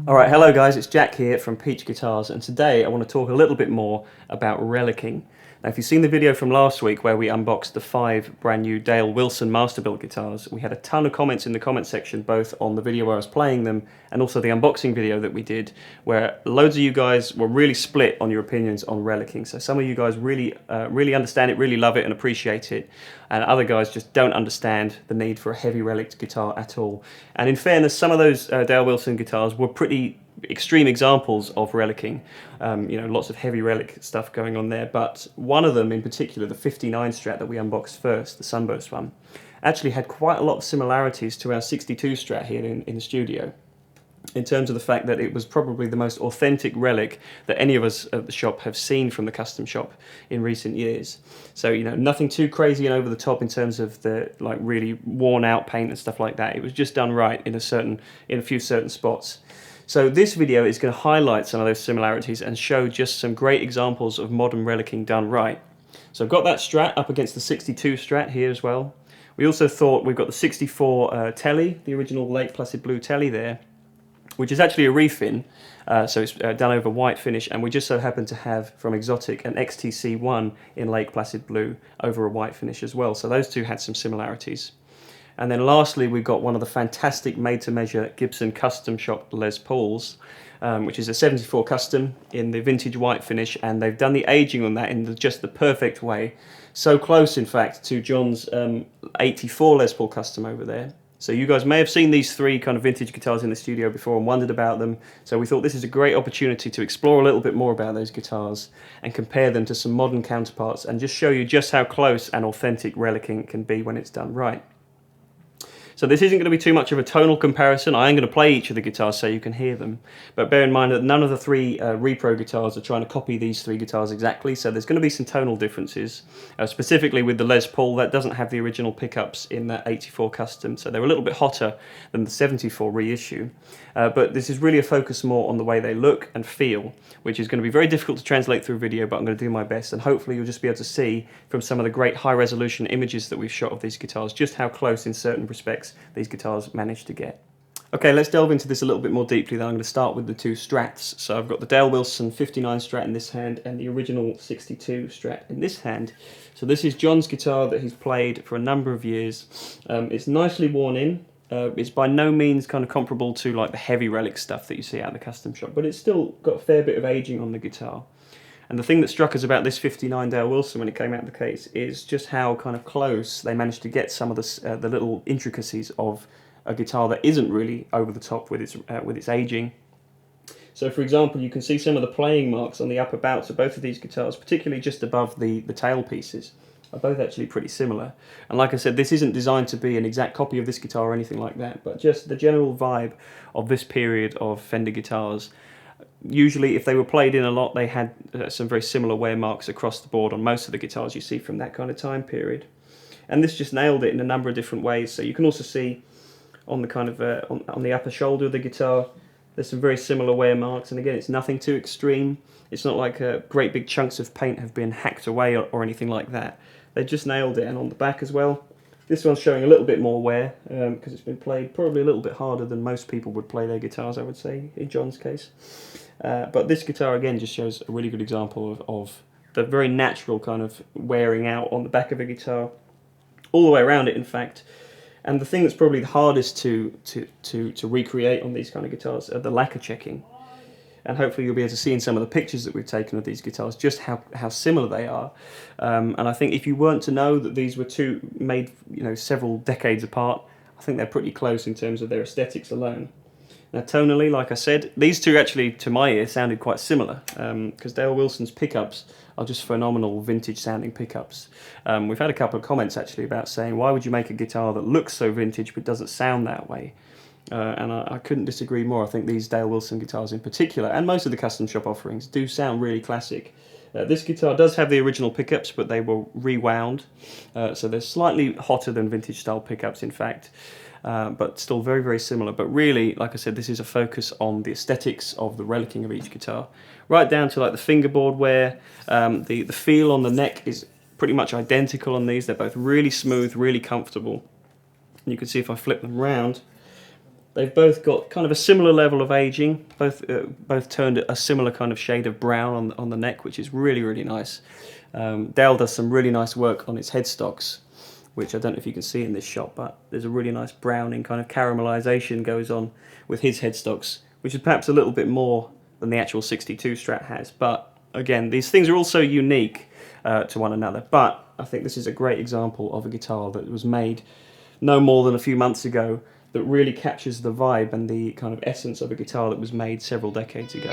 Alright, hello guys, it's Jack here from Peach Guitars, and today I want to talk a little bit more about relicking. Now if you've seen the video from last week where we unboxed the 5 brand new Dale Wilson Masterbuilt guitars, we had a ton of comments in the comment section, both on the video where I was playing them and also the unboxing video that we did, where loads of you guys were really split on your opinions on relicking. So some of you guys really understand it, really love it and appreciate it, and other guys just don't understand the need for a heavy relic guitar at all. And in fairness, some of those Dale Wilson guitars were pretty extreme examples of relicking, lots of heavy relic stuff going on there, but one of them in particular, the 59 Strat that we unboxed first, the Sunburst one, actually had quite a lot of similarities to our 62 Strat here in the studio, in terms of the fact that it was probably the most authentic relic that any of us at the shop have seen from the custom shop in recent years. So, nothing too crazy and over the top in terms of the really worn out paint and stuff like that. It was just done right in a few certain spots. So this video is going to highlight some of those similarities and show just some great examples of modern relicking done right. So I've got that Strat up against the 62 Strat here as well. We also thought we've got the 64 Tele, the original Lake Placid Blue Tele there, which is actually a refin, so it's done over white finish, and we just so happen to have from Xotic an XTC1 in Lake Placid Blue over a white finish as well. So those two had some similarities. And then lastly, we've got one of the fantastic made-to-measure Gibson Custom Shop Les Pauls, which is a 74 Custom in the vintage white finish, and they've done the aging on that in just the perfect way. So close, in fact, to John's 84 Les Paul Custom over there. So you guys may have seen these 3 kind of vintage guitars in the studio before and wondered about them. So we thought this is a great opportunity to explore a little bit more about those guitars and compare them to some modern counterparts and just show you just how close and authentic relicking can be when it's done right. So this isn't going to be too much of a tonal comparison. I am going to play each of the guitars so you can hear them. But bear in mind that none of the 3 repro guitars are trying to copy these 3 guitars exactly, so there's going to be some tonal differences. Specifically with the Les Paul, that doesn't have the original pickups in that 84 Custom, so they're a little bit hotter than the 74 reissue. But this is really a focus more on the way they look and feel, which is going to be very difficult to translate through video, but I'm going to do my best, and hopefully you'll just be able to see from some of the great high-resolution images that we've shot of these guitars just how close in certain respects these guitars managed to get. Okay, let's delve into this a little bit more deeply. Then I'm going to start with the 2 Strats. So I've got the Dale Wilson 59 Strat in this hand and the original 62 Strat in this hand. So this is John's guitar that he's played for a number of years. It's nicely worn in. It's by no means kind of comparable to like the heavy relic stuff that you see out of the custom shop, but it's still got a fair bit of aging on the guitar. And the thing that struck us about this 59 Dale Wilson when it came out of the case is just how kind of close they managed to get some of the little intricacies of a guitar that isn't really over the top with its aging. So for example, you can see some of the playing marks on the upper bouts of both of these guitars, particularly just above the tail pieces, are both actually pretty similar. And like I said, this isn't designed to be an exact copy of this guitar or anything like that, but just the general vibe of this period of Fender guitars. Usually, if they were played in a lot, they had some very similar wear marks across the board on most of the guitars you see from that kind of time period. And this just nailed it in a number of different ways. So you can also see on the kind of on the upper shoulder of the guitar, there's some very similar wear marks. And again, it's nothing too extreme. It's not like great big chunks of paint have been hacked away or anything like that. They just nailed it. And on the back as well, this one's showing a little bit more wear because it's been played probably a little bit harder than most people would play their guitars, I would say, in John's case. But this guitar again just shows a really good example of the very natural kind of wearing out on the back of a guitar, all the way around it in fact. And the thing that's probably the hardest to recreate on these kind of guitars are the lacquer checking. And hopefully you'll be able to see in some of the pictures that we've taken of these guitars just how similar they are. And I think if you weren't to know that these were made several decades apart, I think they're pretty close in terms of their aesthetics alone. Now tonally, like I said, these two actually, to my ear, sounded quite similar, because Dale Wilson's pickups are just phenomenal vintage sounding pickups. We've had a couple of comments actually about saying, why would you make a guitar that looks so vintage but doesn't sound that way? And I couldn't disagree more. I think these Dale Wilson guitars in particular, and most of the custom shop offerings, do sound really classic. This guitar does have the original pickups, but they were rewound, so they're slightly hotter than vintage style pickups in fact. But still very, very similar. But really, like I said, this is a focus on the aesthetics of the relicking of each guitar. Right down to like the fingerboard wear, the feel on the neck is pretty much identical on these. They're both really smooth, really comfortable. And you can see if I flip them round, They've both got kind of a similar level of aging, both turned a similar kind of shade of brown on the neck, which is really, really nice. Dale does some really nice work on its headstocks, which I don't know if you can see in this shot, but there's a really nice browning kind of caramelization goes on with his headstocks, which is perhaps a little bit more than the actual 62 Strat has. But again, these things are also unique to one another. But I think this is a great example of a guitar that was made no more than a few months ago that really captures the vibe and the kind of essence of a guitar that was made several decades ago.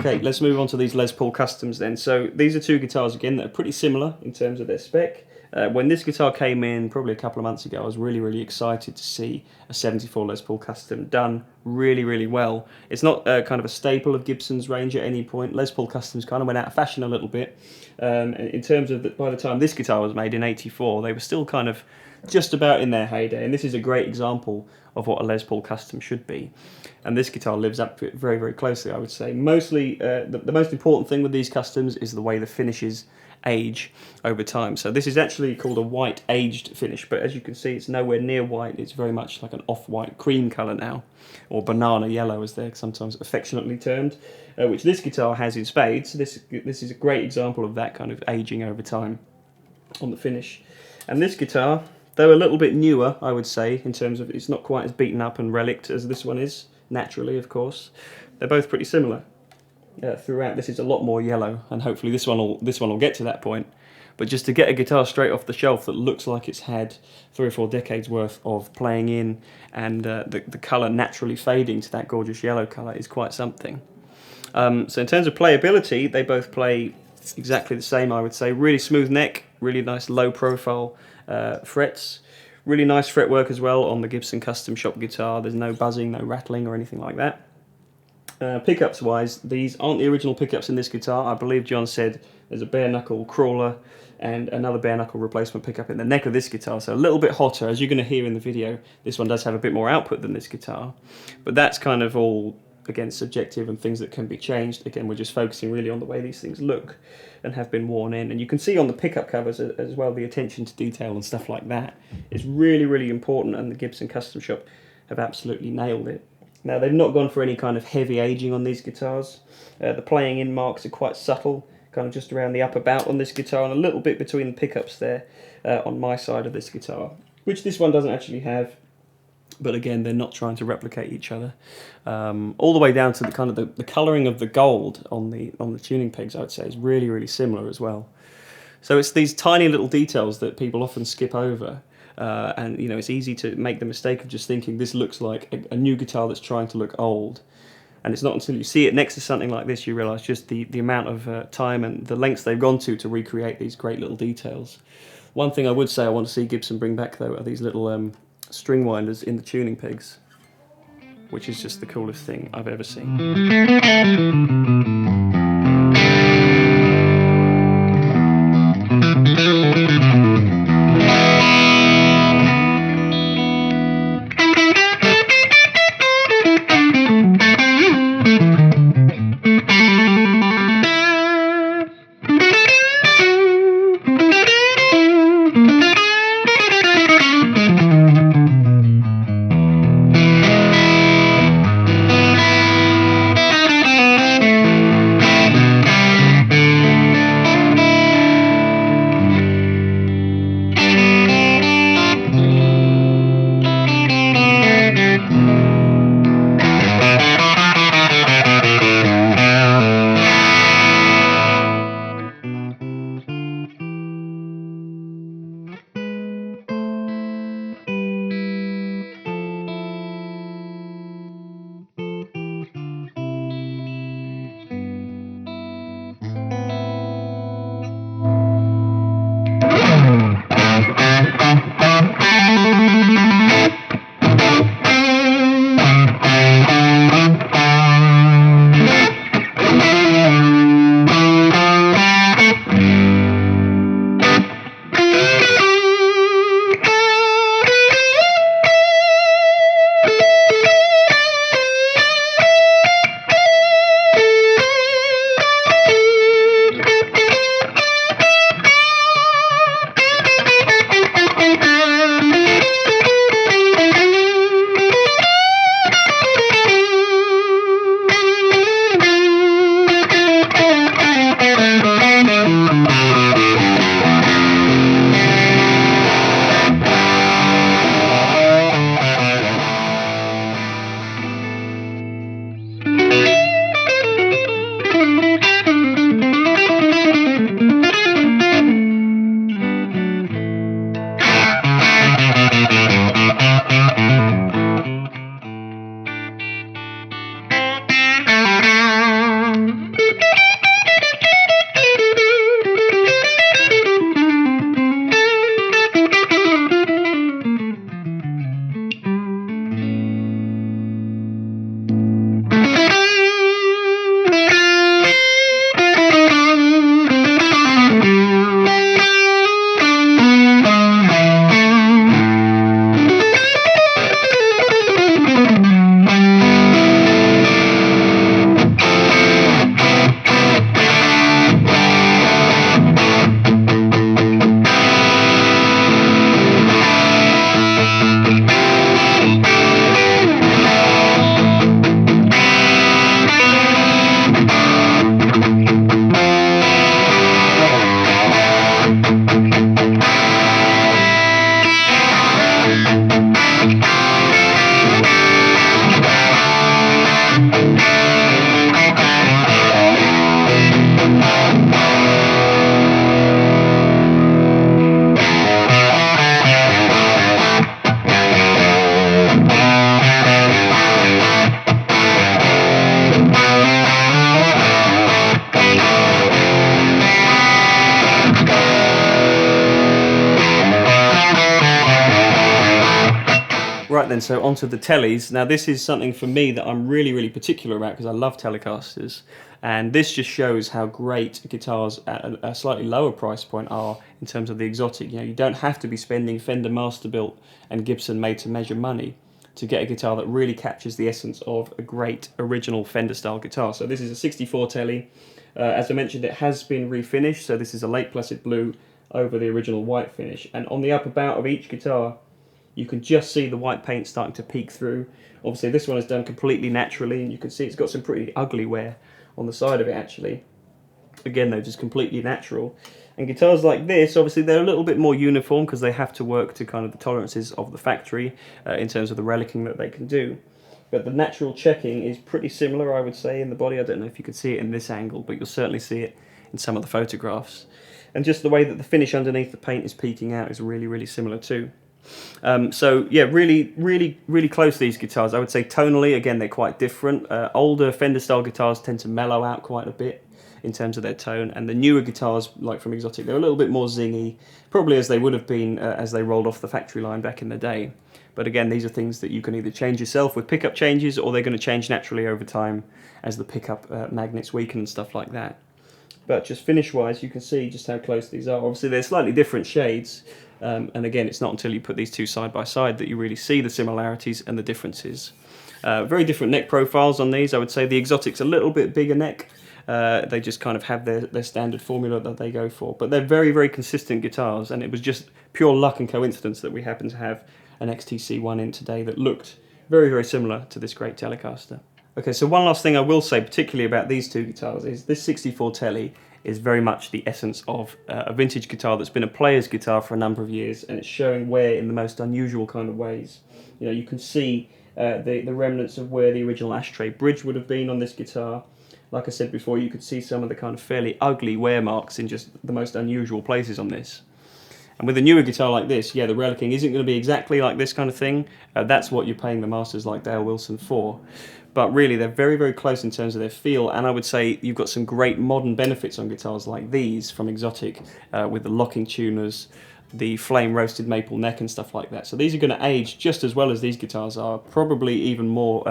Okay, let's move on to these Les Paul Customs then. So these are two guitars again that are pretty similar in terms of their spec. When this guitar came in probably a couple of months ago, I was really excited to see a 74 Les Paul Custom done really well. It's not kind of a staple of Gibson's range at any point. Les Paul Customs kind of went out of fashion a little bit. In terms of, by the time this guitar was made in '84, they were still kind of just about in their heyday, and this is a great example of what a Les Paul Custom should be. And this guitar lives up to it very closely, I would say. Mostly, the most important thing with these customs is the way the finishes age over time. So this is actually called a white aged finish, but as you can see, it's nowhere near white. It's very much like an off-white cream colour now, or banana yellow as they're sometimes affectionately termed, which this guitar has in spades. So this is a great example of that kind of aging over time on the finish. And this guitar though a little bit newer, I would say, in terms of it's not quite as beaten up and relicked as this one is, naturally, of course. They're both pretty similar throughout. This is a lot more yellow, and hopefully this one will get to that point. But just to get a guitar straight off the shelf that looks like it's had 3 or 4 decades worth of playing in, and the colour naturally fading to that gorgeous yellow colour is quite something. So in terms of playability, they both play exactly the same, I would say. Really smooth neck, really nice low profile frets. Really nice fretwork as well on the Gibson Custom Shop guitar. There's no buzzing, no rattling or anything like that. Pickups wise, these aren't the original pickups in this guitar. I believe John said there's a bare knuckle crawler and another bare knuckle replacement pickup in the neck of this guitar, so a little bit hotter. As you're going to hear in the video, this one does have a bit more output than this guitar, but that's kind of all, again, subjective and things that can be changed. Again, we're just focusing really on the way these things look and have been worn in, and you can see on the pickup covers as well the attention to detail and stuff like that is really, really important, and the Gibson Custom Shop have absolutely nailed it. Now, they've not gone for any kind of heavy aging on these guitars. The playing in marks are quite subtle, kind of just around the upper bout on this guitar and a little bit between the pickups there on my side of this guitar, which this one doesn't actually have. But again, they're not trying to replicate each other. All the way down to the kind of the colouring of the gold on the tuning pegs, I would say, is really, really similar as well. So it's these tiny little details that people often skip over. And you know, it's easy to make the mistake of just thinking this looks like a new guitar that's trying to look old. And it's not until you see it next to something like this you realise just the amount of time and the lengths they've gone to recreate these great little details. One thing I would say I want to see Gibson bring back, though, are these little string winders in the tuning pegs, which is just the coolest thing I've ever seen. Right then, so onto the Teles. Now this is something for me that I'm really particular about because I love Telecasters, and this just shows how great guitars at a slightly lower price point are in terms of the exotic. You know, you don't have to be spending Fender Masterbuilt and Gibson made to measure money to get a guitar that really captures the essence of a great original Fender style guitar. So this is a 64 Tele. As I mentioned, it has been refinished, so this is a late placid blue over the original white finish, and on the upper bout of each guitar you can just see the white paint starting to peek through. Obviously this one is done completely naturally, and you can see it's got some pretty ugly wear on the side of it actually. Again though, just completely natural. And guitars like this, obviously they're a little bit more uniform because they have to work to kind of the tolerances of the factory in terms of the relicking that they can do. But the natural checking is pretty similar, I would say, in the body. I don't know if you could see it in this angle, but you'll certainly see it in some of the photographs. And just the way that the finish underneath the paint is peeking out is really similar too. So yeah, really close, these guitars. I would say tonally, again, they're quite different. Older Fender style guitars tend to mellow out quite a bit in terms of their tone, and the newer guitars, like from Xotic, they're a little bit more zingy, probably as they would have been as they rolled off the factory line back in the day. But again, these are things that you can either change yourself with pickup changes, or they're going to change naturally over time as the pickup magnets weaken and stuff like that. But just finish-wise, you can see just how close these are. Obviously, they're slightly different shades, and again, it's not until you put these two side by side that you really see the similarities and the differences. Very different neck profiles on these. I would say the Xotic's a little bit bigger neck. They just kind of have their standard formula that they go for. But they're very consistent guitars, and it was just pure luck and coincidence that we happen to have an XTC one in today that looked very similar to this great Telecaster. Okay, so one last thing I will say, particularly about these two guitars, is this 64 Tele is very much the essence of a vintage guitar that's been a player's guitar for a number of years, and it's showing wear in the most unusual kind of ways. You know, you can see the remnants of where the original ashtray bridge would have been on this guitar. Like I said before, you could see some of the kind of fairly ugly wear marks in just the most unusual places on this. And with a newer guitar like this, yeah, the relicking isn't going to be exactly like this kind of thing. That's what you're paying the masters like Dale Wilson for. But really, they're very close in terms of their feel, and I would say you've got some great modern benefits on guitars like these from Xotic, with the locking tuners, the flame roasted maple neck and stuff like that. So these are going to age just as well as these guitars are, probably even more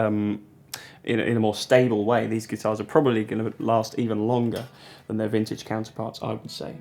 in a more stable way. These guitars are probably going to last even longer than their vintage counterparts, I would say.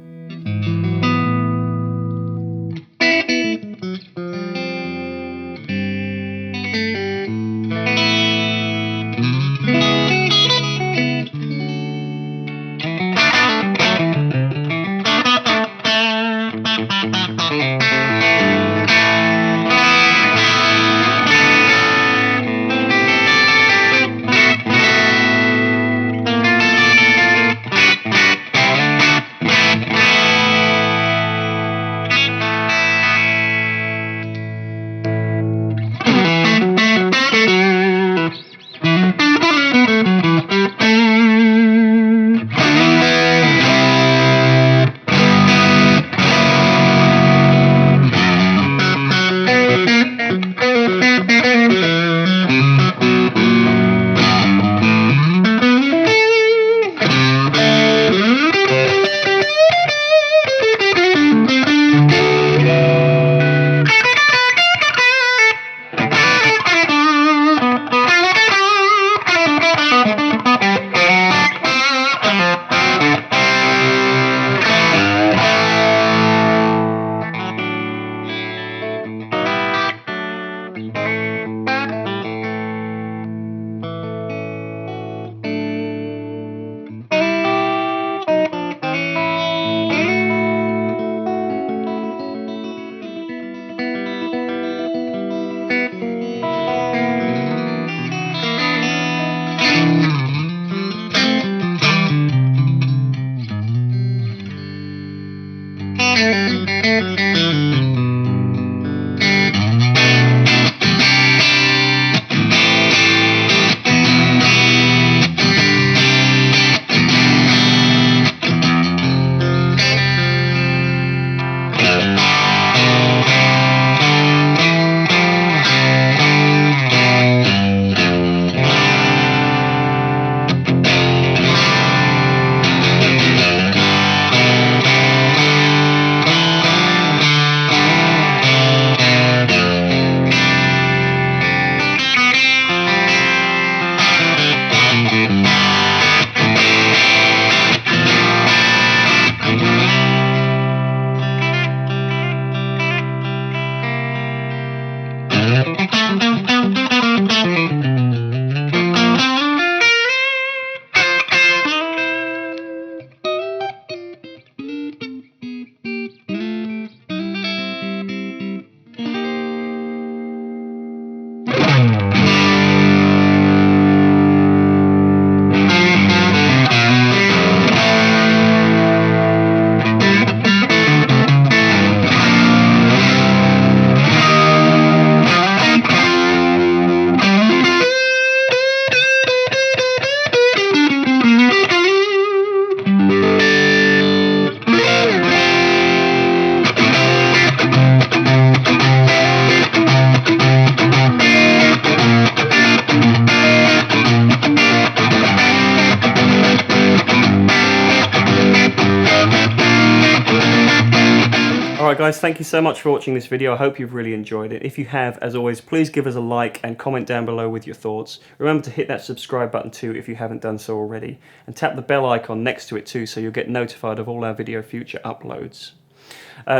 guys, thank you so much for watching this video. I hope you've really enjoyed it. If you have, as always, please give us a like and comment down below with your thoughts. Remember to hit that subscribe button too if you haven't done so already, and tap the bell icon next to it too so you'll get notified of all our video future uploads.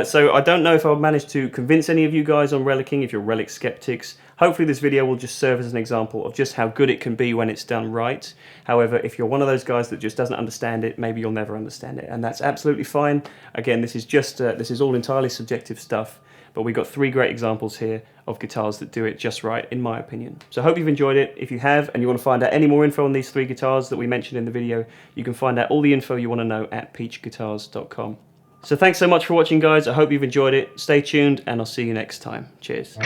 So I don't know if I've managed to convince any of you guys on Relicing, if you're Relic skeptics. Hopefully this video will just serve as an example of just how good it can be when it's done right. However, if you're one of those guys that just doesn't understand it, maybe you'll never understand it, and that's absolutely fine. Again, this is just this is all entirely subjective stuff, but we've got 3 great examples here of guitars that do it just right, in my opinion. So I hope you've enjoyed it. If you have, and you want to find out any more info on these 3 guitars that we mentioned in the video, you can find out all the info you want to know at peachguitars.com. So thanks so much for watching, guys. I hope you've enjoyed it. Stay tuned, and I'll see you next time. Cheers.